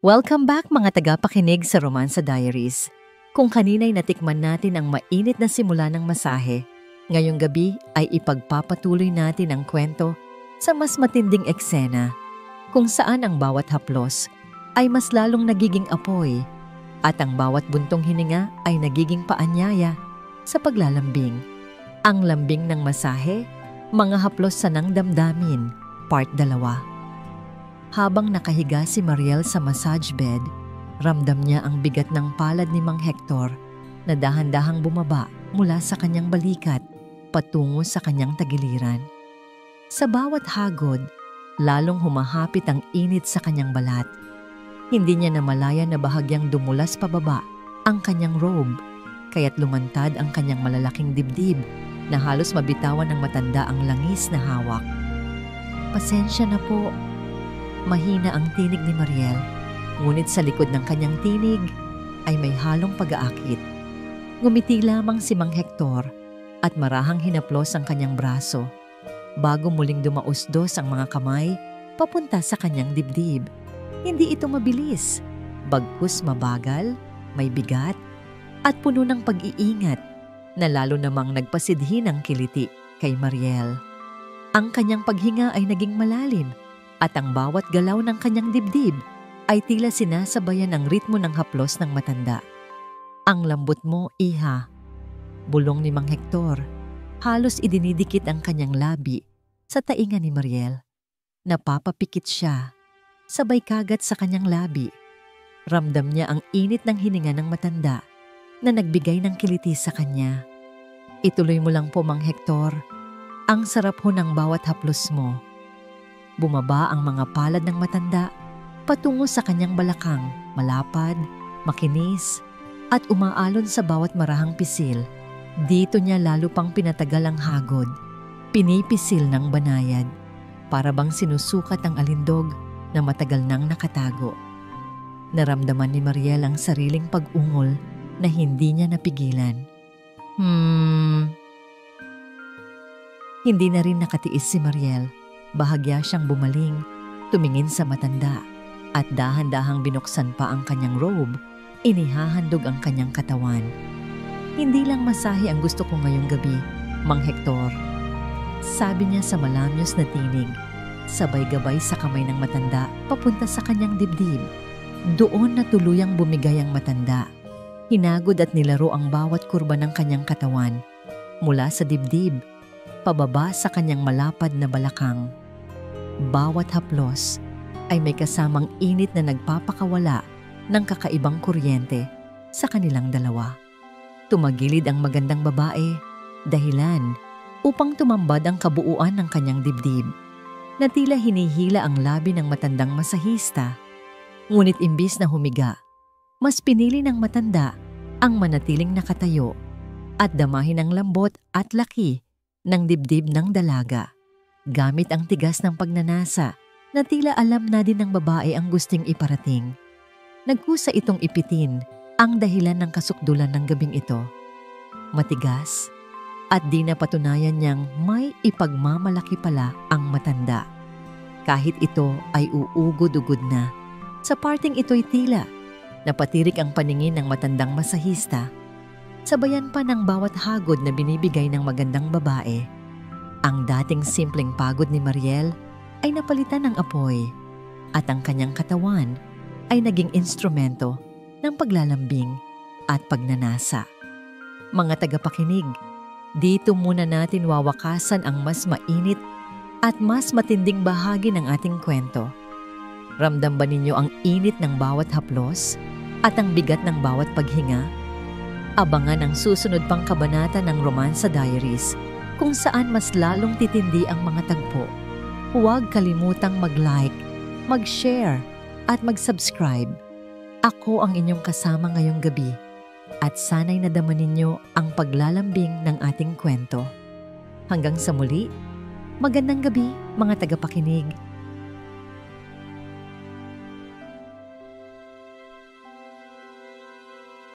Welcome back mga tagapakinig sa Romansa Diaries. Kung kanina'y natikman natin ang mainit na simula ng masahe, ngayong gabi ay ipagpapatuloy natin ang kwento sa mas matinding eksena, kung saan ang bawat haplos ay mas lalong nagiging apoy at ang bawat buntong hininga ay nagiging paanyaya sa paglalambing. Ang lambing ng masahe, mga haplos sa nang damdamin, part 2. Habang nakahiga si Mariel sa massage bed, ramdam niya ang bigat ng palad ni Mang Hector na dahan-dahang bumaba mula sa kanyang balikat patungo sa kanyang tagiliran. Sa bawat hagod, lalong humahapit ang init sa kanyang balat. Hindi niya namalayan na bahagyang dumulas pababa ang kanyang robe, kaya't lumantad ang kanyang malalaking dibdib na halos mabitawan ng matanda ang langis na hawak. "Pasensya na po." Mahina ang tinig ni Mariel, ngunit sa likod ng kanyang tinig ay may halong pag-aakit. Ngumiti lamang si Mang Hector at marahang hinaplos ang kanyang braso bago muling dumausdos ang mga kamay papunta sa kanyang dibdib. Hindi ito mabilis, bagkus mabagal, may bigat at puno ng pag-iingat na lalo namang nagpasidhi ng kiliti kay Mariel. Ang kanyang paghinga ay naging malalim at ang bawat galaw ng kanyang dibdib ay tila sinasabayan ng ritmo ng haplos ng matanda. "Ang lambot mo, iha." Bulong ni Mang Hector. Halos idinidikit ang kanyang labi sa tainga ni Mariel. Napapapikit siya, sabay kagat sa kanyang labi. Ramdam niya ang init ng hininga ng matanda na nagbigay ng kiliti sa kanya. "Ituloy mo lang po, Mang Hector. Ang sarap ho ng bawat haplos mo." Bumaba ang mga palad ng matanda patungo sa kanyang balakang, malapad, makinis, at umaalon sa bawat marahang pisil. Dito niya lalo pang pinatagal ang hagod, pinipisil ng banayad, para bang sinusukat ang alindog na matagal nang nakatago. Naramdaman ni Mariel ang sariling pag-ungol na hindi niya napigilan. Hindi na rin nakatiis si Mariel. Bahagya siyang bumaling, tumingin sa matanda, at dahan-dahang binuksan pa ang kanyang robe, inihahandog ang kanyang katawan. "Hindi lang masahe ang gusto ko ngayong gabi, Mang Hector," sabi niya sa malamyos na tinig, sabay gabay sa kamay ng matanda papunta sa kanyang dibdib. Doon na tuluyang bumigay ang matanda. Hinagod at nilaro ang bawat kurba ng kanyang katawan, mula sa dibdib, pababa sa kanyang malapad na balakang. Bawat haplos ay may kasamang init na nagpapakawala ng kakaibang kuryente sa kanilang dalawa. Tumagilid ang magandang babae, dahilan upang tumambad ang kabuuan ng kanyang dibdib, na tila hinihila ang labi ng matandang masahista. Ngunit imbis na humiga, mas pinili ng matanda ang manatiling nakatayo at damahin ang lambot at laki ng dibdib ng dalaga. Gamit ang tigas ng pagnanasa na tila alam na din ng babae ang gusting iparating. Nagkusa itong ipitin ang dahilan ng kasukdulan ng gabing ito. Matigas at di napatunayan niyang may ipagmamalaki pala ang matanda. Kahit ito ay uugod-ugod na, sa parting ito'y tila napatirik ang paningin ng matandang masahista, sabayan pa ng bawat hagod na binibigay ng magandang babae. Ang dating simpleng pagod ni Mariel ay napalitan ng apoy at ang kanyang katawan ay naging instrumento ng paglalambing at pagnanasa. Mga tagapakinig, dito muna natin wawakasan ang mas mainit at mas matinding bahagi ng ating kwento. Ramdam ba ninyo ang init ng bawat haplos at ang bigat ng bawat paghinga? Abangan ang susunod pang kabanata ng Romansa Diaries, kung saan mas lalong titindi ang mga tagpo. Huwag kalimutang mag-like, mag-share, at mag-subscribe. Ako ang inyong kasama ngayong gabi, at sana'y nadama ninyo ang paglalambing ng ating kwento. Hanggang sa muli, magandang gabi mga tagapakinig.